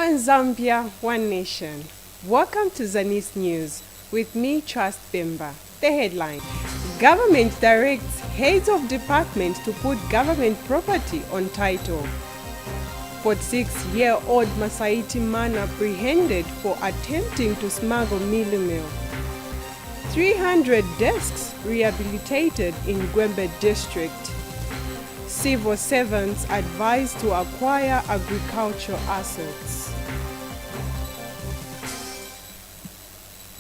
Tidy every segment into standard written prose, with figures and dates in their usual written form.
One Zambia, one nation. Welcome to ZANIS News with me, Trust Bemba. The headline: Government directs heads of department to put government property on title. 46-year-old Masaiti man apprehended for attempting to smuggle mealie meal. 300 desks rehabilitated in Gwembe district. Civil servants advised to acquire agricultural assets.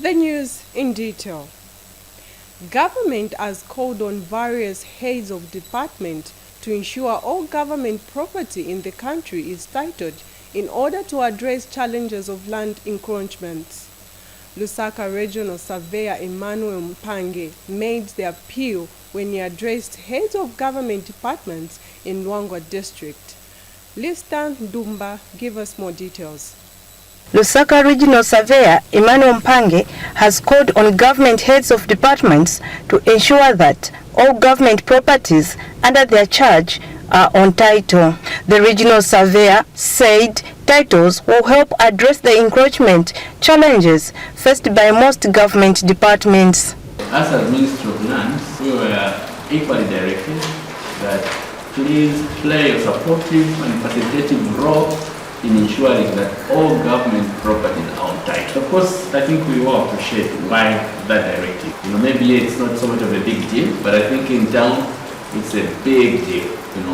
The news in detail. Government has called on various heads of department to ensure all government property in the country is titled in order to address challenges of land encroachments. Lusaka Regional Surveyor Emmanuel Mpange made the appeal when he addressed heads of government departments in Luangwa district. Listan Dumba give us more details. Lusaka Regional Surveyor Emmanuel Mpange has called on government heads of departments to ensure that all government properties under their charge are on title. The regional surveyor said titles will help address the encroachment challenges faced by most government departments. As a Ministry of Lands, we were equally directed that please play a supportive and facilitative role in ensuring that all government properties are on title. Of course, I think we all appreciate why that directive. Maybe it's not so much of a big deal, but I think in town it's a big deal.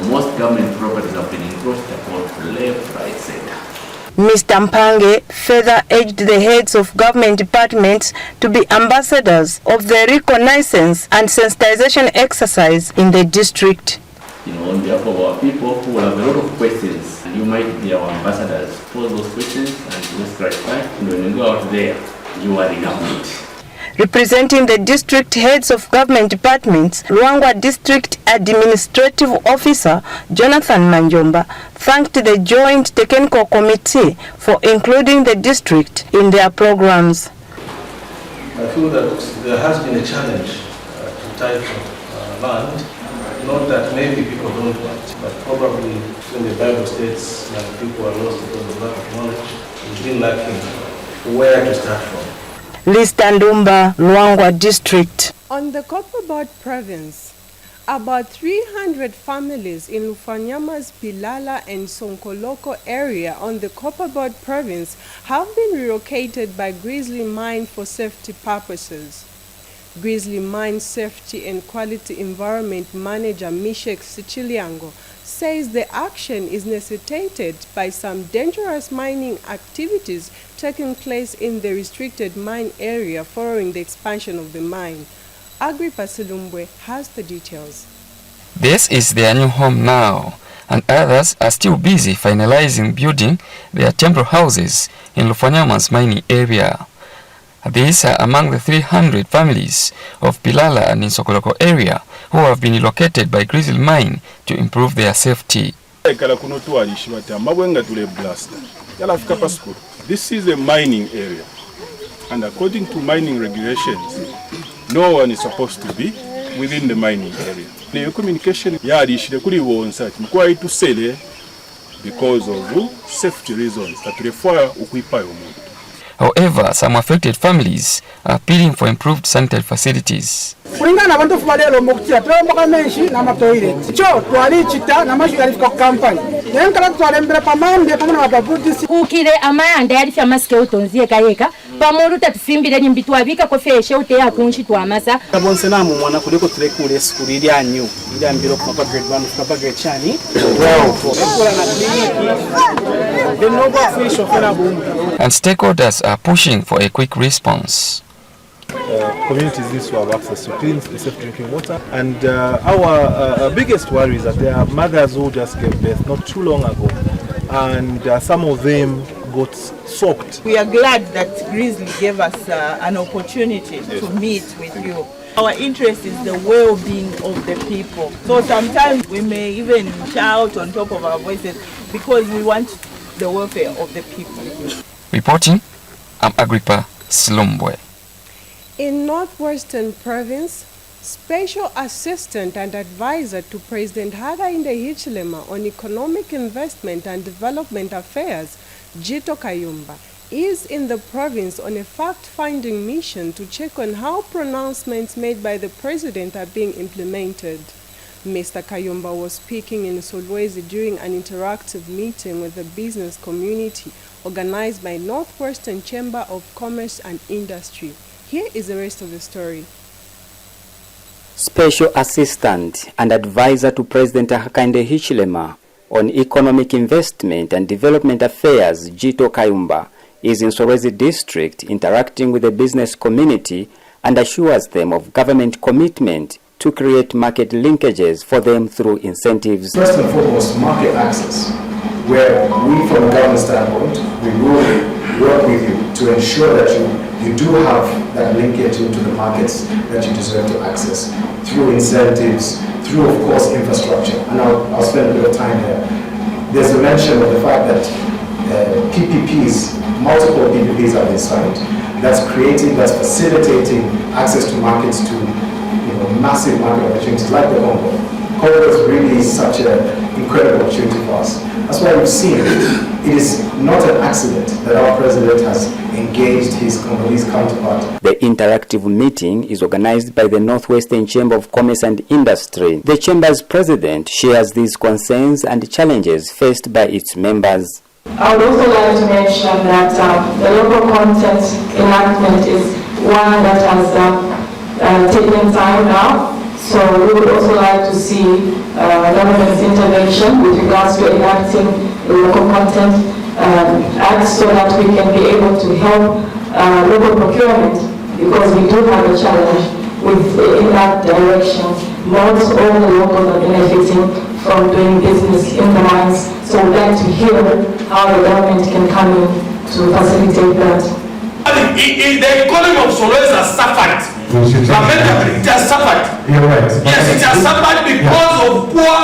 Most government properties have been encroached upon left, right, center. Mr. Mpange further urged the heads of government departments to be ambassadors of the reconnaissance and sensitization exercise in the district. On behalf of our people who have a lot of questions, you might be our ambassadors. Pose those questions and let's clarify. When you go out there, you are the government. Representing the district heads of government departments, Luangwa District Administrative Officer Jonathan Manjomba thanked the Joint Technical Committee for including the district in their programs. I feel that there has been a challenge to title land. Not that maybe people don't want, but probably when the Bible states that people are lost because of lack of knowledge, it's been lacking where to start from. Listandumba, Luangwa District. On the Copperbelt province, about 300 families in Lufanyama's Pilala and Sonkoloko area on the Copperbelt province have been relocated by Grizzly Mine for safety purposes. Grizzly Mine Safety and Quality Environment Manager Mishek Siciliango says the action is necessitated by some dangerous mining activities taking place in the restricted mine area following the expansion of the mine. Agrippa Silumbwe has the details. This is their new home now, and others are still busy finalizing building their temporary houses in Lufanyama's mining area. These are among the 300 families of Pilala and Sokoloko area who have been relocated by Grizzly Mine to improve their safety. This is a mining area, and according to mining regulations, no one is supposed to be within the mining area. The communication because of safety reasons that require However, some affected families are appealing for improved sanitary facilities. Ukire amanda yali fya maske utonzie kayeka pamoja tatufimbire nyimbitu abika ko feshe uteya kunshi twamasa bonse namu mwana kuliko turekure skuru iri anyu iri ambiro kwa grade 1 kwa grade chani and stakeholders are pushing for a quick response. Communities need to have access to clean, safe drinking water, and our biggest worry is that there are mothers who just gave birth not too long ago, and some of them got soaked. We are glad that Grizzly gave us an opportunity to meet with you. Our interest is the well-being of the people. So sometimes we may even shout on top of our voices because we want the welfare of the people. Reporting, I'm Agrippa Silumbwe. In Northwestern Province, Special Assistant and Advisor to President Hakainde Hichilema on Economic Investment and Development Affairs Jito Kayumba, is in the province on a fact-finding mission to check on how pronouncements made by the president are being implemented. Mr. Kayumba was speaking in Solwezi during an interactive meeting with the business community organized by Northwestern Chamber of Commerce and Industry. Here is the rest of the story. Special Assistant and Advisor to President Hakainde Hichilema on Economic Investment and Development Affairs, Jito Kayumba, is in Solwezi District interacting with the business community and assures them of government commitment to create market linkages for them through incentives. First and foremost, market access, where we from a government standpoint, we will work with you to ensure that you do have that linkage into the markets that you deserve to access through incentives, through of course infrastructure. And I'll spend a bit of time here. There's a mention of the fact that PPPs, multiple PPPs have been signed. That's facilitating access to markets to massive market opportunities like the Congo. Congo is really such an incredible opportunity for us. That's why we've seen it is not an accident that our president has engaged his Congolese counterpart. The interactive meeting is organized by the Northwestern Chamber of Commerce and Industry. The Chamber's president shares these concerns and challenges faced by its members. I would also like to mention that the local content enactment is one that has taken time now. So we would also like to see government's intervention with regards to enacting the local content act so that we can be able to help local procurement, because we do have a challenge in that direction. Not all the locals are benefiting from doing business in the mines, so we'd like to hear how the government can come in to facilitate that. The economy of Solwezi has suffered. Lamentably, it has suffered. You're right. Yes, it has suffered because of poor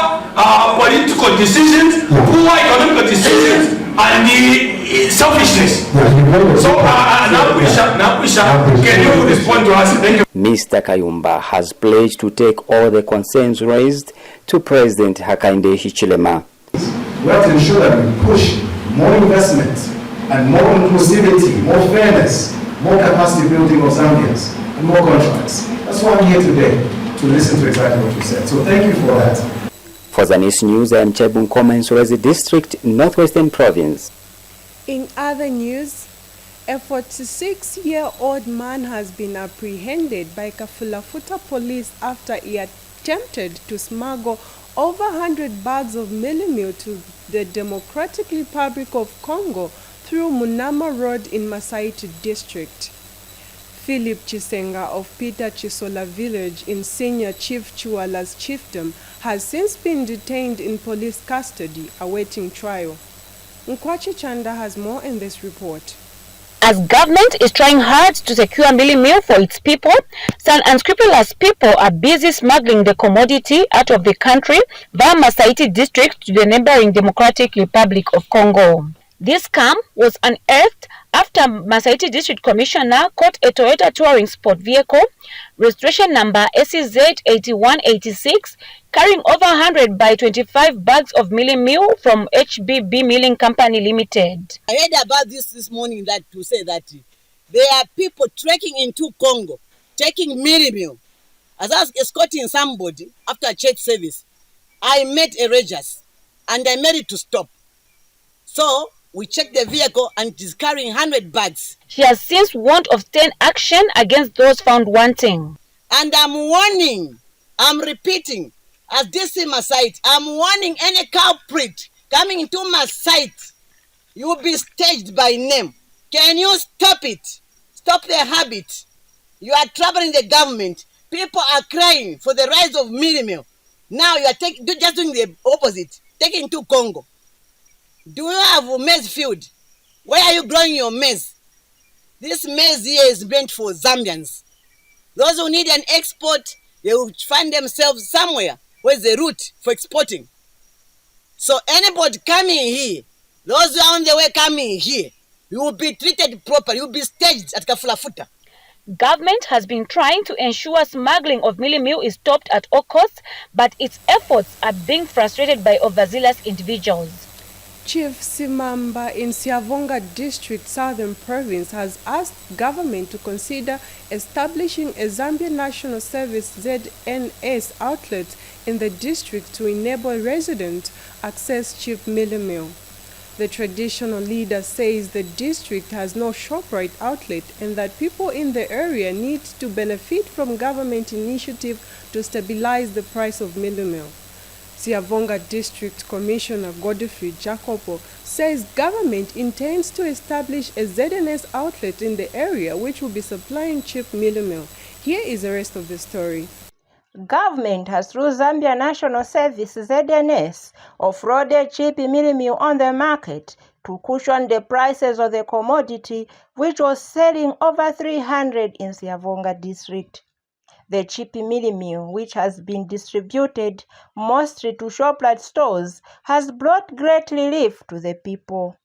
political decisions, poor economic decisions, and the selfishness. So now we shall, can you respond to us? Thank you. Mr. Kayumba has pledged to take all the concerns raised to President Hakainde Hichilema. We have to ensure that we push more investment and more inclusivity, more fairness, more capacity building of Zambians, and more contracts. That's why I'm here today, to listen to exactly what you said. So thank you for that. For ZANIS News, I am Chebun Koma in Solwezi District, Northwestern Province. In other news, a 46-year-old man has been apprehended by Kafulafuta police after he attempted to smuggle over 100 bags of meal to the Democratic Republic of Congo through Munama Road in Masaiti district. Philip Chisenga of Peter Chisola village in Senior Chief Chuala's chiefdom has since been detained in police custody awaiting trial. Nkwachi Chanda has more in this report. As government is trying hard to secure meal for its people, some unscrupulous people are busy smuggling the commodity out of the country via Masaiti district to the neighboring Democratic Republic of Congo. This scam was unearthed after Masaiti District Commissioner caught a Toyota Touring Sport vehicle, registration number SEZ8186, carrying over 100 by 25 bags of milling meal from HBB Milling Company Limited. I heard about this morning that to say that there are people trekking into Congo, taking milling meal. As I was escorting somebody after church service, I met a Rangers and I made it to stop. So we checked the vehicle and it is carrying 100 bags. She has since warned of stern action against those found wanting. And I'm warning, I'm repeating, as this in my site, I'm warning any culprit coming into my site, you will be staged by name. Can you stop it? Stop the habit. You are troubling the government. People are crying for the rise of meal. Now you are just doing the opposite, taking to Congo. Do you have a maize field? Where are you growing your maize? This maize here is meant for Zambians. Those who need an export, they will find themselves somewhere where's the route for exporting. So anybody coming here, those who are on the way coming here, you will be treated properly. You will be staged at Kafulafuta. Government has been trying to ensure smuggling of meal is stopped at all costs, but its efforts are being frustrated by overzealous individuals. Chief Simamba in Siavonga District, Southern Province, has asked government to consider establishing a Zambia National Service ZNS outlet in the district to enable residents access cheap mealie meal. The traditional leader says the district has no ShopRite outlet and that people in the area need to benefit from government initiative to stabilize the price of mealie meal. Siavonga District Commissioner Godfrey Jacopo says government intends to establish a ZNS outlet in the area which will be supplying cheap mealie meal. Here is the rest of the story. Government has, through Zambia National Service ZNS, offloaded cheap mealie meal on the market to cushion the prices of the commodity, which was selling over 300 in Siavonga District. The cheap mealie meal, which has been distributed mostly to ShopRite stores, has brought great relief to the people.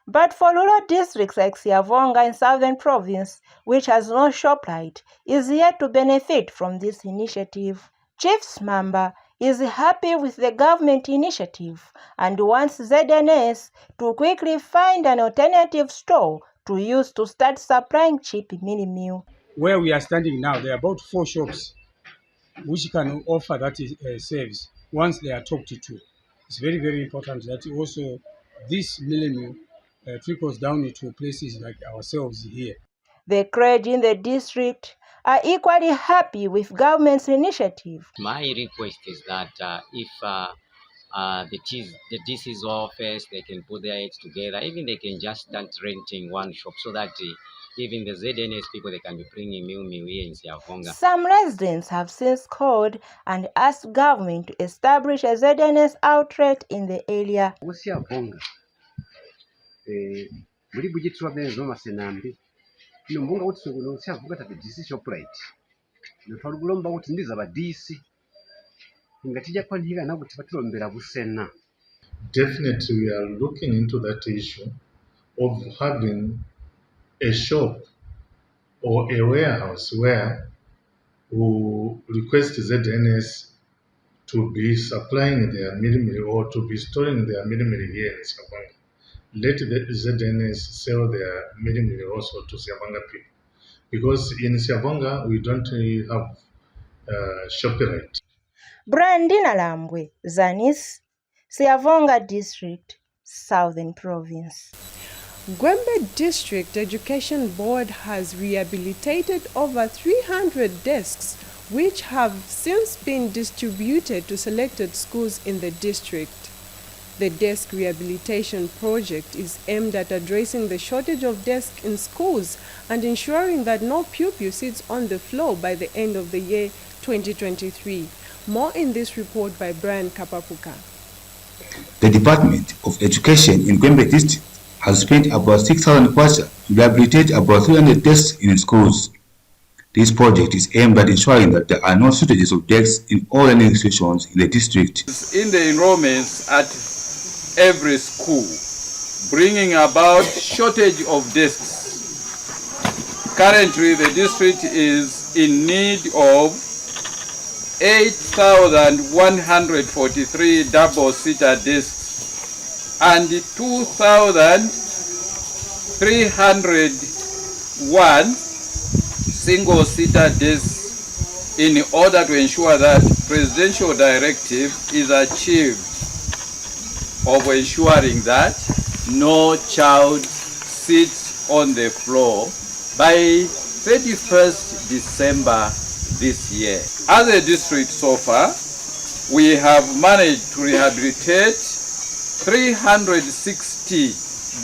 But for rural districts like Siavonga in Southern Province, which has no ShopRite, is yet to benefit from this initiative. Chief Simamba is happy with the government initiative and wants ZNS to quickly find an alternative store to use to start supplying cheap mealie meal. Where we are standing now, there are about 4 shops which can offer that service once they are talked to. It's very, very important that also this mealie meal trickles down to places like ourselves here. The crowd in the district are equally happy with government's initiative. My request is that if the DC's office, they can put their heads together, even they can just start renting one shop so that even the ZNS people, they can be bringing meal here in Siavonga. Some residents have since called and asked government to establish a ZNS outlet in the area. Siavonga, muri bujitwa benzo masenambi. Mbunga uti ngo Siavonga tabe DC ShopRite. Notwarugulomba uti ndiza ba DC. Ngatija kwa nhiga na kuti batirombera busena. Definitely we are looking into that issue of having a shop or a warehouse where we request ZNS to be supplying their mealie meal or to be storing their mealie meal here in Siavonga. Let the ZNS sell their mealie meal also to Siavonga people. Because in Siavonga we don't really have ShopRite. Brandina Lambwe, ZANIS, Siavonga District, Southern Province. Gwembe District Education Board has rehabilitated over 300 desks which have since been distributed to selected schools in the district. The desk rehabilitation project is aimed at addressing the shortage of desks in schools and ensuring that no pupil sits on the floor by the end of the year 2023. More in this report by Brian Kapapuka. The Department of Education in Gwembe District has spent about 6,000 kwacha to rehabilitate about 300 desks in schools. This project is aimed at ensuring that there are no shortages of desks in all learning institutions in the district. In the enrollments at every school, bringing about shortage of desks. Currently, the district is in need of 8,143 double-seater desks and 2,301 single-seater desks in order to ensure that presidential directive is achieved of ensuring that no child sits on the floor by 31st December this year. As a district so far, we have managed to rehabilitate 360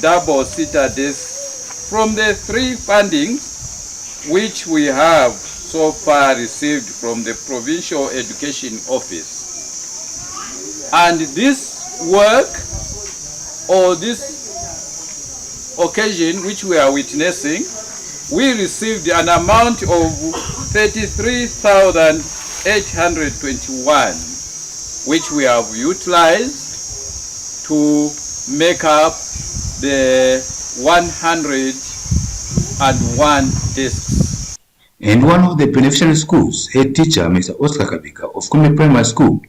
double-seater desks from the 3 fundings which we have so far received from the Provincial Education Office. And this work or this occasion which we are witnessing, we received an amount of 33,821, which we have utilized to make up the 101 desks. And one of the beneficiary schools, head teacher Mr. Oscar Kabika of Kume Primary School,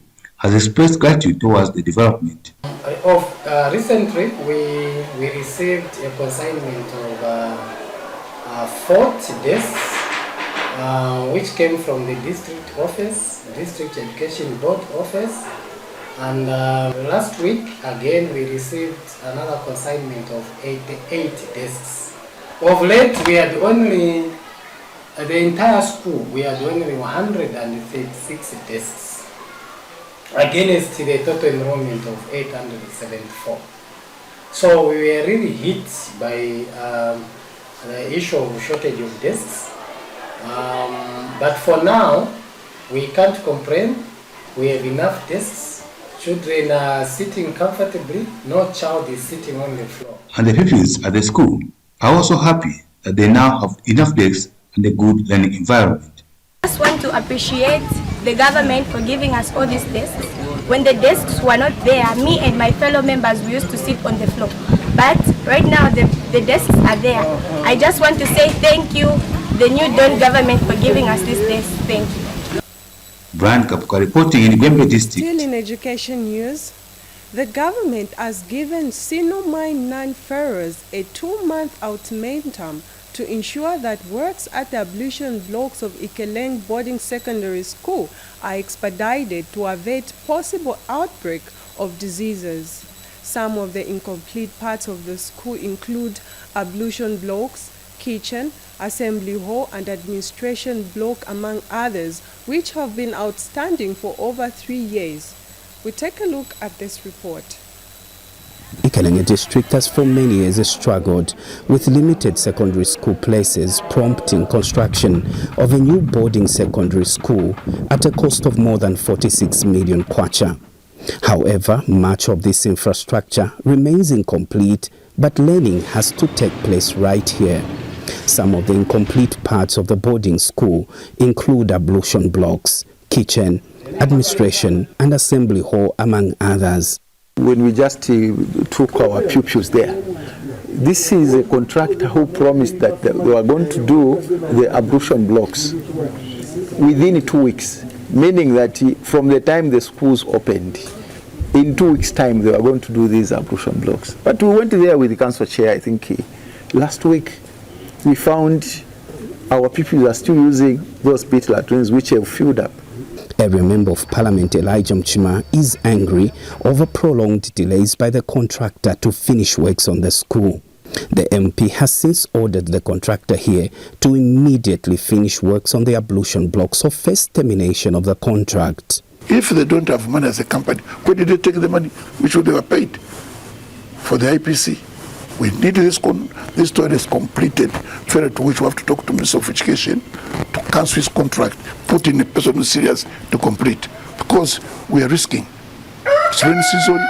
has expressed gratitude towards the development. Recently, we received a consignment of 40 desks, which came from the district office, district education board office, and last week again we received another consignment of 88 desks. Of late, we had only the entire school, we had only 136 desks against the total enrollment of 874. So we were really hit by the issue of shortage of desks. But for now, we can't complain. We have enough desks. Children are sitting comfortably. No child is sitting on the floor. And the pupils at the school are also happy that they now have enough desks and a good learning environment. I just want to appreciate the government for giving us all these desks. When the desks were not there, me and my fellow members, we used to sit on the floor. But right now, the desks are there. I just want to say thank you, the new Don government, for giving us these desks. Thank you. Brian Kapuka reporting in Gwembe District. Still in education news, the government has given senior mine non-ferrers a 2-month ultimatum to ensure that works at the ablution blocks of Ikeleng Boarding Secondary School are expedited to avert possible outbreak of diseases. Some of the incomplete parts of the school include ablution blocks, kitchen, assembly hall and administration block, among others, which have been outstanding for over 3 years. We take a look at this report. Ikelenge district has for many years struggled with limited secondary school places, prompting construction of a new boarding secondary school at a cost of more than 46 million kwacha. However, much of this infrastructure remains incomplete, but learning has to take place right here. Some of the incomplete parts of the boarding school include ablution blocks, kitchen, administration and assembly hall, among others. When we just took our pupils there, this is a contractor who promised that they were going to do the ablution blocks within 2 weeks, meaning that from the time the schools opened, in 2 weeks' time they were going to do these ablution blocks. But we went there with the council chair, I think last week. We found our people are still using those pit latrines which have filled up. Area Member of Parliament Elijah Mchima is angry over prolonged delays by the contractor to finish works on the school. The MP has since ordered the contractor here to immediately finish works on the ablution blocks of first termination of the contract. If they don't have money as a company, where did they take the money which they were paid for the IPC? We need this toilet is completed, further to which we have to talk to Minister of Education to cancel his contract, put in a person who's serious to complete, because we are risking rainy season,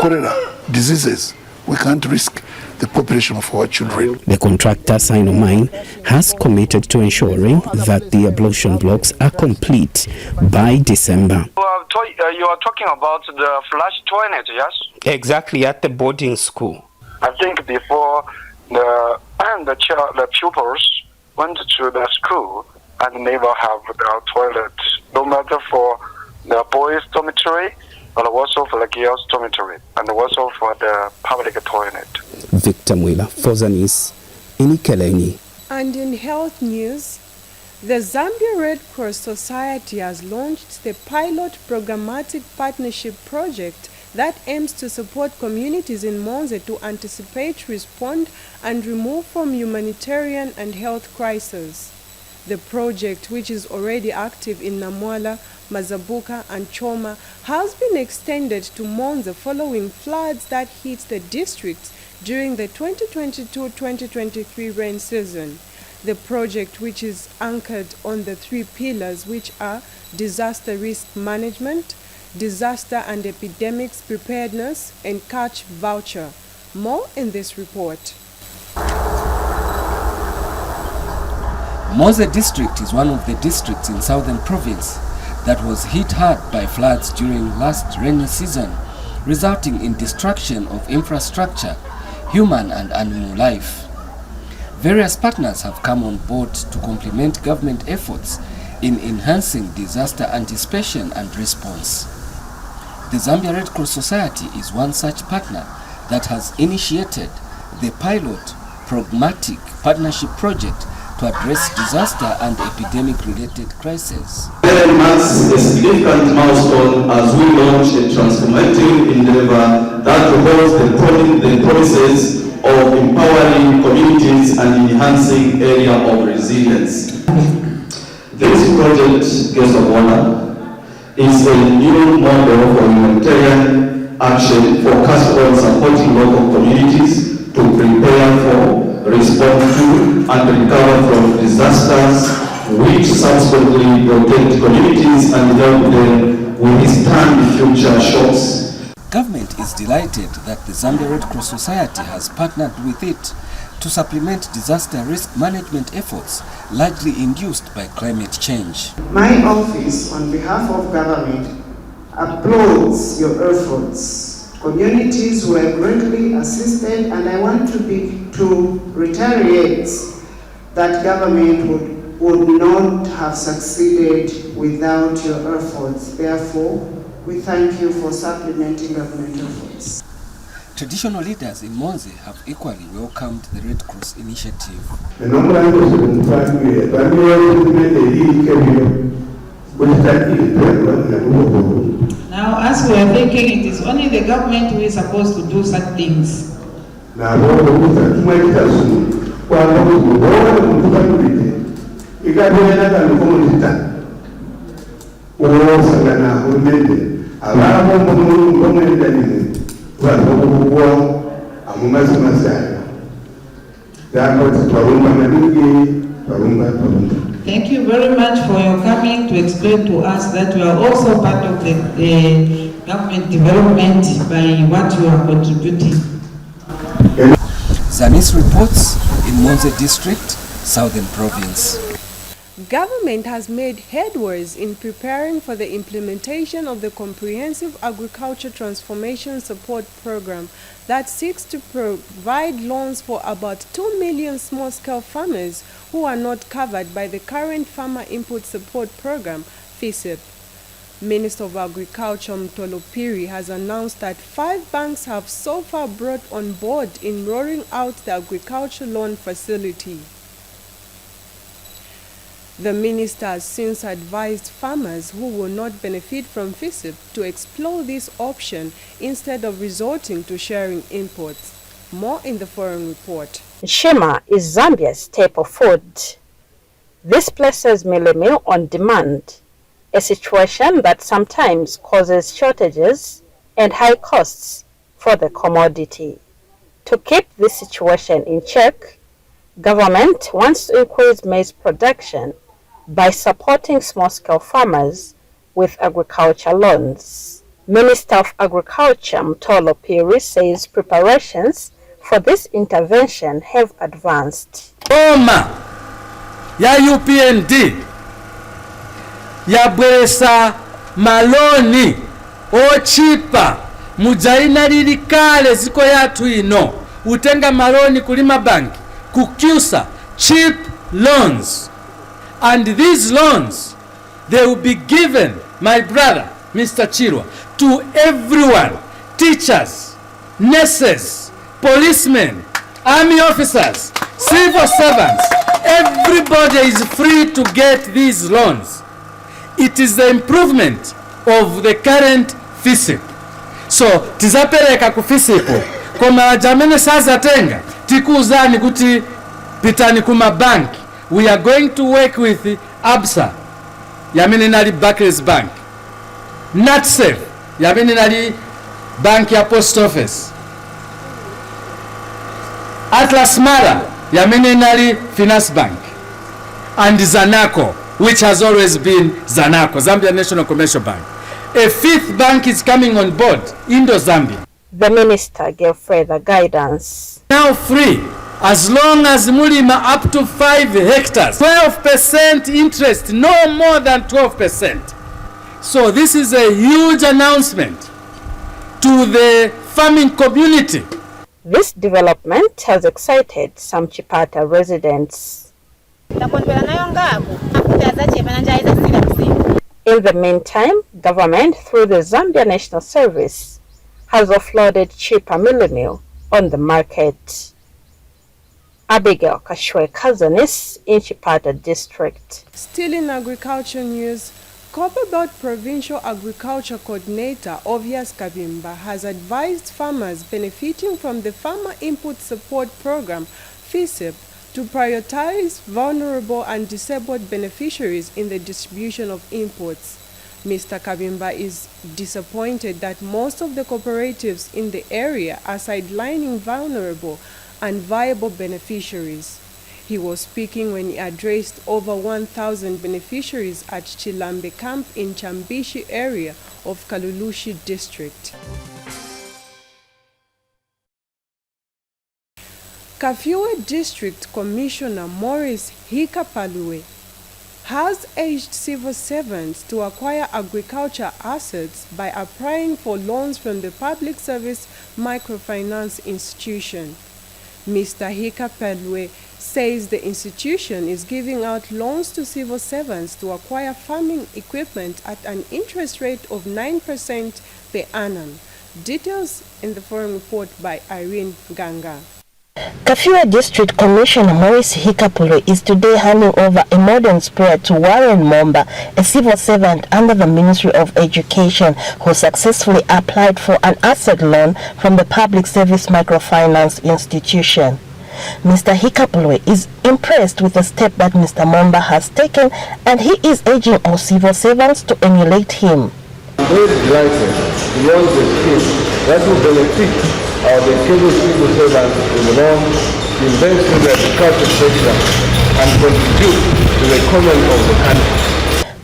cholera, diseases. We can't risk the population of our children. The contractor, Sino Mine, has committed to ensuring that the ablution blocks are complete by December. You are talking about the flush toilet, yes? Exactly, at the boarding school. I think before the pupils went to the school and never have the toilet, no matter for the boys' dormitory or also for the girls' dormitory and also for the public toilet. Victor Mwila for ZANIS in Ikelenge. And in health news, the Zambia Red Cross Society has launched the pilot programmatic partnership project that aims to support communities in Monze to anticipate, respond, and remove from humanitarian and health crises. The project, which is already active in Namwala, Mazabuka, and Choma, has been extended to Monze following floods that hit the districts during the 2022-2023 rain season. The project, which is anchored on the 3 pillars, which are disaster risk management, disaster and epidemics preparedness, and catch voucher. More in this report. Monze district is one of the districts in Southern Province that was hit hard by floods during last rainy season, resulting in destruction of infrastructure, human and animal life. Various partners have come on board to complement government efforts in enhancing disaster anticipation and response. The Zambia Red Cross Society is one such partner that has initiated the pilot pragmatic partnership project to address disaster and epidemic-related crises. 11 marks a significant milestone as we launch a transformative endeavor that holds the promises of empowering communities and enhancing area of resilience. This project, Guest of Honor, is a new model for humanitarian action focused on supporting local communities to prepare for, respond to, and recover from disasters, which subsequently protect communities and help them withstand future shocks. Government is delighted that the Zambia Red Cross Society has partnered with it to supplement disaster risk management efforts largely induced by climate change. My office, on behalf of government, applauds your efforts. Communities were greatly assisted, and I want to reiterate that government would not have succeeded without your efforts. Therefore, we thank you for supplementing government efforts. Traditional leaders in Monze have equally welcomed the Red Cross initiative. Now, as we are thinking, it is only the government who is supposed to do such things. Thank you very much for your coming to explain to us that you are also part of the government development by what you are contributing. ZANIS reports in Monze District, Southern Province. Government has made headways in preparing for the implementation of the Comprehensive Agriculture Transformation Support Program that seeks to provide loans for about 2 million small-scale farmers who are not covered by the current Farmer Input Support Program, FISIP. Minister of Agriculture Mtolo Piri has announced that 5 banks have so far brought on board in rolling out the agriculture loan facility. The minister has since advised farmers who will not benefit from FISIP to explore this option instead of resorting to sharing inputs. More in the following report. Shima is Zambia's staple food. This places mealie meal on demand, a situation that sometimes causes shortages and high costs for the commodity. To keep this situation in check, government wants to increase maize production by supporting small-scale farmers with agriculture loans. Minister of Agriculture Mtolo Piri says preparations for this intervention have advanced. Boma ya UPND yabwesa maloni ochipa mujaina lili kale ziko yatu ino utenga maloni kulima banki kukyusa cheap loans. And these loans, they will be given, my brother, Mr. Chirwa, to everyone, teachers, nurses, policemen, army officers, civil servants. Everybody is free to get these loans. It is the improvement of the current FISIP. So, tizapeleka ku FISIP, koma jamene saza tenga, tikuzani kuti pitani kuma banki. We are going to work with ABSA, yamini nali Barclays Bank, NatSafe, yamini nali Bank ya Post Office, Atlas Mara, yamini nali Finance Bank, and Zanaco, which has always been Zanaco, Zambia National Commercial Bank. A 5th bank is coming on board, Indo-Zambia. The minister gave further guidance. Now free. As long as mulima up to 5 hectares, 12% interest, no more than 12%. So this is a huge announcement to the farming community. This development has excited some Chipata residents. In the meantime, government, through the Zambia National Service, has offloaded cheaper mealie meal on the market. Abigail Kashweka, ZANIS in Chipata District. Still in agriculture news, Copperbelt Provincial Agriculture Coordinator Obvious Kabimba has advised farmers benefiting from the Farmer Input Support Program, FISIP, to prioritize vulnerable and disabled beneficiaries in the distribution of inputs. Mr. Kabimba is disappointed that most of the cooperatives in the area are sidelining vulnerable and viable beneficiaries. He was speaking when he addressed over 1,000 beneficiaries at Chilambe Camp in Chambishi area of Kalulushi district. Kafue District Commissioner Maurice Hikapalue has urged civil servants to acquire agriculture assets by applying for loans from the Public Service Microfinance Institution. Mr. Hikapalue says the institution is giving out loans to civil servants to acquire farming equipment at an interest rate of 9% per annum. Details in the following report by Irene Ganga. Kafue District Commissioner Maurice Hikapulwe is today handing over a modern sprayer to Warren Momba, a civil servant under the Ministry of Education who successfully applied for an asset loan from the Public Service Microfinance Institution. Mr. Hikapulwe is impressed with the step that Mr. Momba has taken, and he is urging all civil servants to emulate him. I'm very delighted beyond the scheme that will benefit the civil servants with loan to invest in the agriculture sector and contribute to the economy of the country.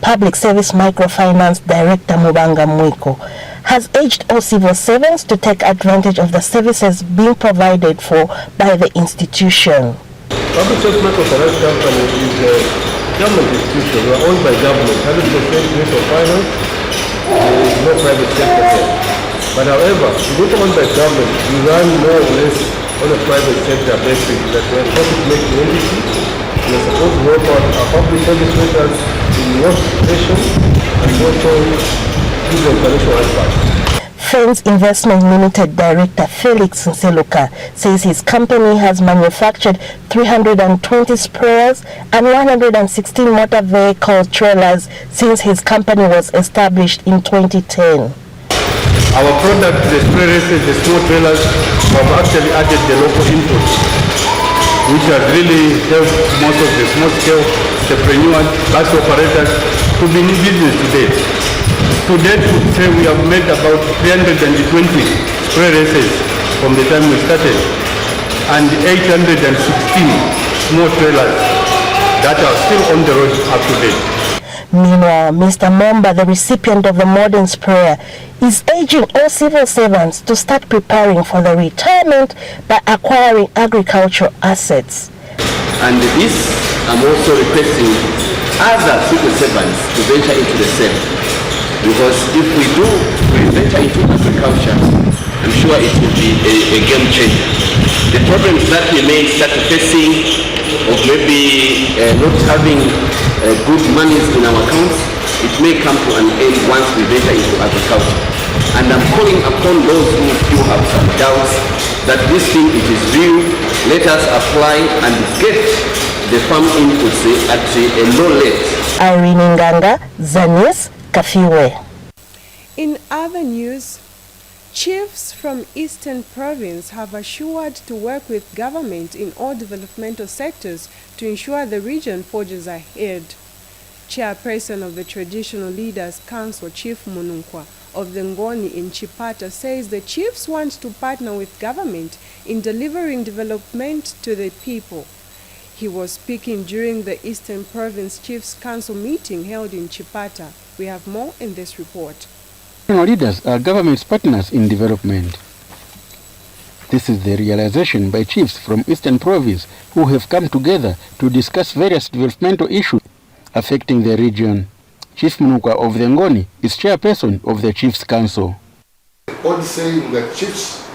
Public Service Microfinance Director Mubanga Mwiko has urged all civil servants to take advantage of the services being provided for by the institution. Public Service Microfinance Company is a government institution. We are owned by government, 100% Ministry of Finance. There is no private sector there. But however, we don't owned by government, we run more or less on a private sector basis, that we are profit-making entity. We are supposed to work on our public service workers in more situations and also use the financial aspect. Fens Investment Limited Director Felix Nseluka says his company has manufactured 320 sprayers and 116 motor vehicle trailers since his company was established in 2010. Our product, the spray races, the small trailers, have actually added the local inputs, which has really helped most of the small-scale entrepreneurs, bus operators to be in business today. To date, we have made about 320 spray races from the time we started, and 816 small trailers that are still on the road up to date. Meanwhile, Mr. Momba, the recipient of the modern sprayer, is urging all civil servants to start preparing for the retirement by acquiring agricultural assets. And this, I'm also requesting other civil servants to venture into the same. Because if we venture into agriculture, I'm sure it will be a game changer. The problems that we may start facing of maybe not having good monies in our accounts, it may come to an end once we venture into agriculture. And I'm calling upon those who still have some doubts that this thing, it is real. Let us apply and get the farm inputs at a low rate. Irene Nganga, ZANIS, Kafue. In other news, chiefs from Eastern Province have assured to work with government in all developmental sectors to ensure the region forges ahead. Chairperson of the Traditional Leaders Council, Chief Mununkwa of the Ngoni in Chipata, says the chiefs want to partner with government in delivering development to the people. He was speaking during the Eastern Province Chiefs Council meeting held in Chipata. We have more in this report. Leaders are government's partners in development. This is the realization by chiefs from Eastern Province who have come together to discuss various developmental issues affecting the region. Chief Munuka of the Ngoni is chairperson of the Chiefs Council. Old saying that chiefs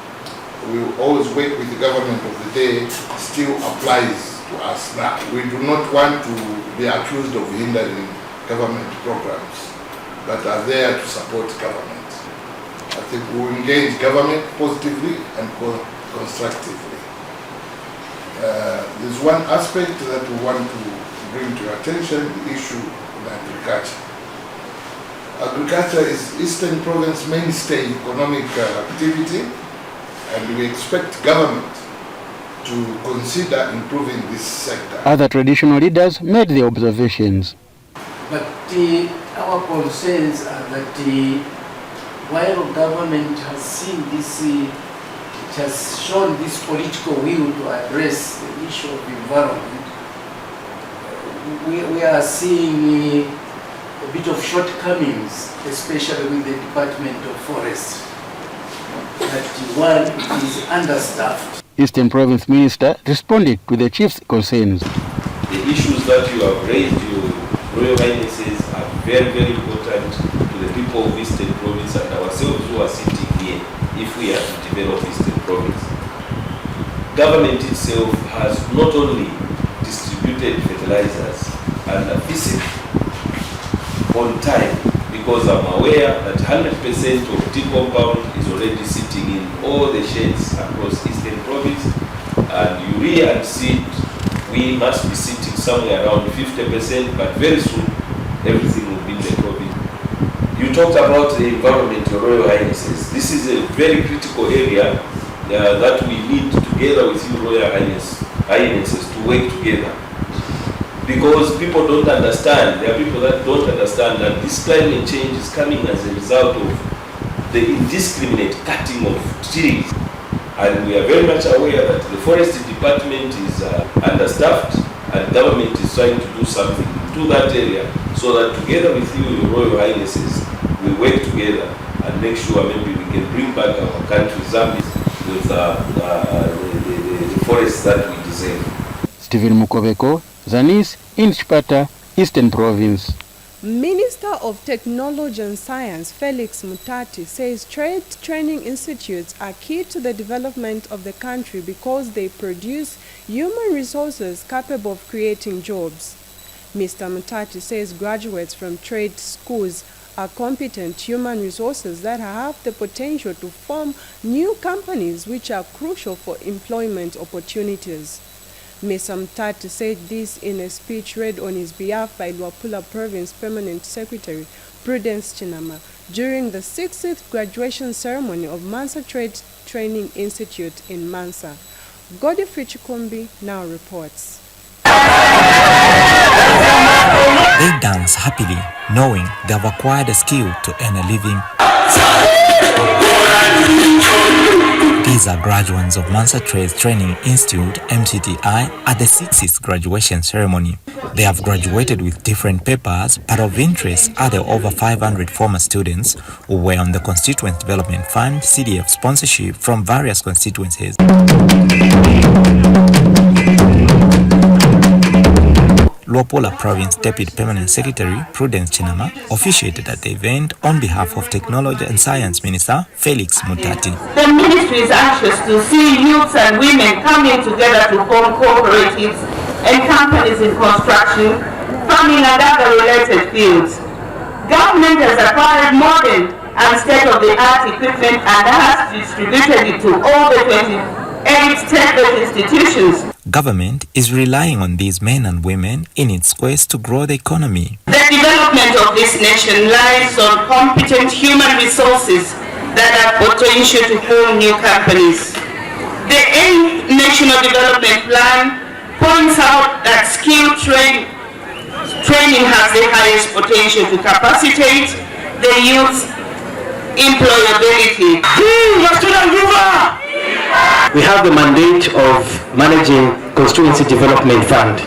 will always work with the government of the day still applies to us now. We do not want to be accused of hindering government programs. that are there to support government. I think we will engage government positively and constructively. There's one aspect that we want to bring to your attention, the issue of agriculture. Agriculture is Eastern Province mainstay economic activity, and we expect government to consider improving this sector. Other traditional leaders made their observations. But our concerns are that while government has seen this, it has shown this political will to address the issue of environment, we are seeing a bit of shortcomings, especially with the Department of Forest, that one is understaffed. Eastern Province Minister responded to the chief's concerns. The issues that you have raised, your Royal Highnesses, are very, very important to the people of Eastern Province and ourselves who are sitting here if we are to develop Eastern Province. Government itself has not only distributed fertilizers and visit on time, because I'm aware that 100% of tea compound is already sitting in all the sheds across Eastern Province, and urea and seed, we must be sitting somewhere around 50%, but very soon everything will be in the province. You talked about the environment, Your Royal Highnesses. This is a very critical area that we need, together with you Royal Highnesses, to work together. Because people don't understand, there are people that don't understand that this climate change is coming as a result of the indiscriminate cutting of trees. And we are very much aware that the forestry department is understaffed, and government is trying to do something to that area, so that together with you, Your Royal Highnesses, we work together and make sure maybe we can bring back our country Zambia with the forests that we deserve. Stephen Mukobeko, ZANIS, Inchpata, Eastern Province. Minister of Technology and Science Felix Mutati says trade training institutes are key to the development of the country because they produce human resources capable of creating jobs. Mr. Mutati says graduates from trade schools are competent human resources that have the potential to form new companies which are crucial for employment opportunities. Mr. Mutati said this in a speech read on his behalf by Luapula Province Permanent Secretary Prudence Chinama during the 60th graduation ceremony of Mansa Trade Training Institute in Mansa. Godfrey Chikumbi now reports. They dance happily, knowing they have acquired a skill to earn a living. These are graduates of Mansa Trade Training Institute, MTTI, at the 60th graduation ceremony. They have graduated with different papers, but of interest are the over 500 former students who were on the Constituent Development Fund CDF sponsorship from various constituencies. Luapula Province Deputy Permanent Secretary Prudence Chinama officiated at the event on behalf of Technology and Science Minister Felix Mutati. The ministry is anxious to see youths and women coming together to form cooperatives and companies in construction, farming and other related fields. Government has acquired modern and state-of-the-art equipment and has distributed it to all the 28 state-based institutions. Government is relying on these men and women in its quest to grow the economy. The development of this nation lies on competent human resources that have potential to form new companies. The 8th National Development Plan points out that skill training has the highest potential to capacitate the youth's employability. We have the mandate of managing Constituency Development Fund.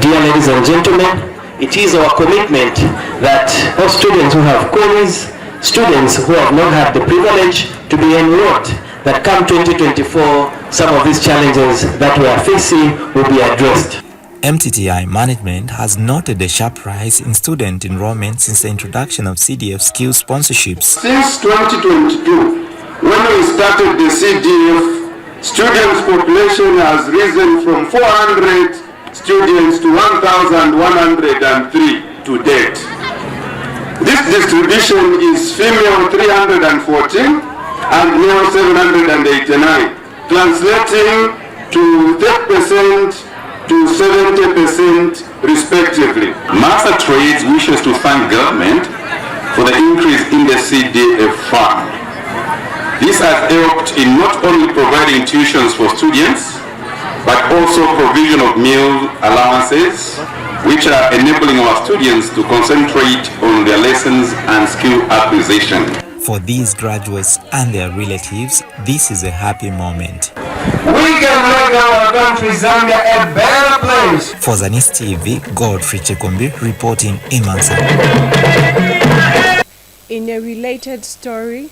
Dear ladies and gentlemen, it is our commitment that all students who have queries, students who have not had the privilege to be enrolled, that come 2024, some of these challenges that we are facing will be addressed. MTTI management has noted a sharp rise in student enrollment since the introduction of CDF skill sponsorships. Since 2022, when we started the CDF, students' population has risen from 400 students to 1,103 to date. This distribution is female 314 and male 789, translating to 30% to 70% respectively. Master Trades wishes to thank government for the increase in the CDF fund. This has helped in not only providing tuitions for students, but also provision of meal allowances, which are enabling our students to concentrate on their lessons and skill acquisition. For these graduates and their relatives, this is a happy moment. We can make our country Zambia a better place. For ZANIS TV, Godfrey Chekombi reporting in Mansa. In a related story,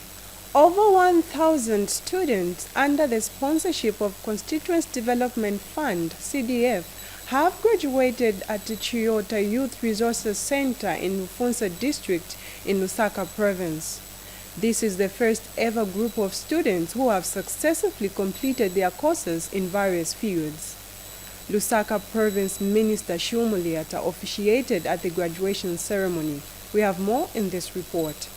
over 1,000 students under the sponsorship of Constituency Development Fund, CDF, have graduated at the Chiota Youth Resources Center in Lufunsa District in Lusaka Province. This is the first ever group of students who have successfully completed their courses in various fields. Lusaka Province Minister Shumuliata officiated at the graduation ceremony. We have more in this report.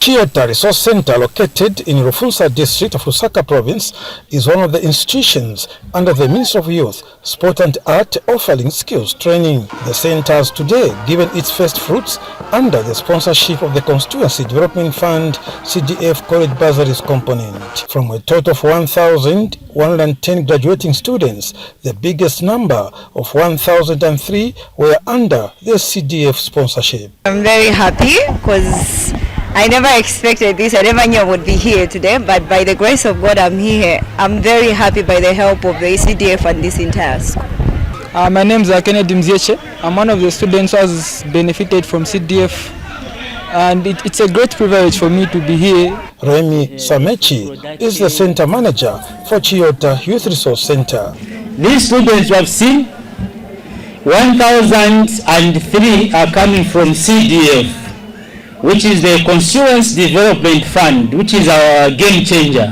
Chiota Resource Center, located in Lufunsa District of Lusaka Province, is one of the institutions under the Ministry of Youth, Sport and Art offering skills training. The center has today given its first fruits under the sponsorship of the Constituency Development Fund CDF College Bursaries component. From a total of 1,110 graduating students, the biggest number of 1,003 were under the CDF sponsorship. I'm very happy because I never expected this. I never knew I would be here today, but by the grace of God, I'm here. I'm very happy by the help of the CDF and this entire school. My name is Kennedy Mzieche. I'm one of the students who has benefited from CDF, and it's a great privilege for me to be here. Remy Samechi is the center manager for Chiota Youth Resource Center. These students you have seen, 1,003 are coming from CDF, which is the Constituency Development Fund, which is our game changer.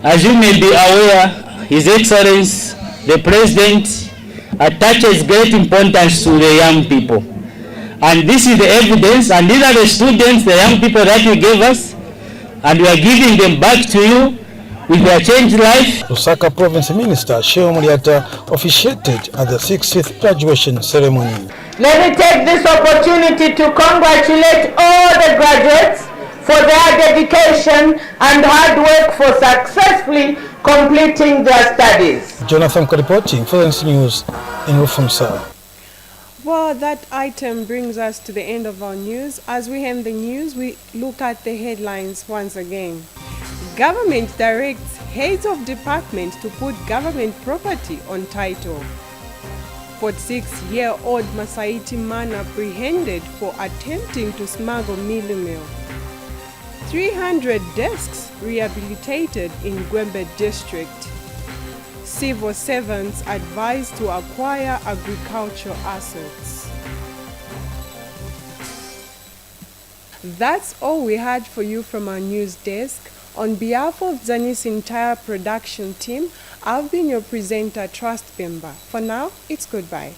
As you may be aware, His Excellency, the President, attaches great importance to the young people. And this is the evidence, and these are the students, the young people that you gave us, and we are giving them back to you with their changed life. Lusaka Province Minister Sheo Muliata officiated at the 60th graduation ceremony. Let me take this opportunity to congratulate all the graduates for their dedication and hard work for successfully completing their studies. Jonathan reporting for the News in Lufunsa. Well, that item brings us to the end of our news. As we end the news, we look at the headlines once again. Government directs heads of department to put government property on title. 46-year-old Masaiti man apprehended for attempting to smuggle mealie meal. 300 desks rehabilitated in Gwembe district. Civil servants advised to acquire agricultural assets. That's all we had for you from our news desk. On behalf of ZANIS' entire production team, I've been your presenter, Trust Bemba. For now, it's goodbye.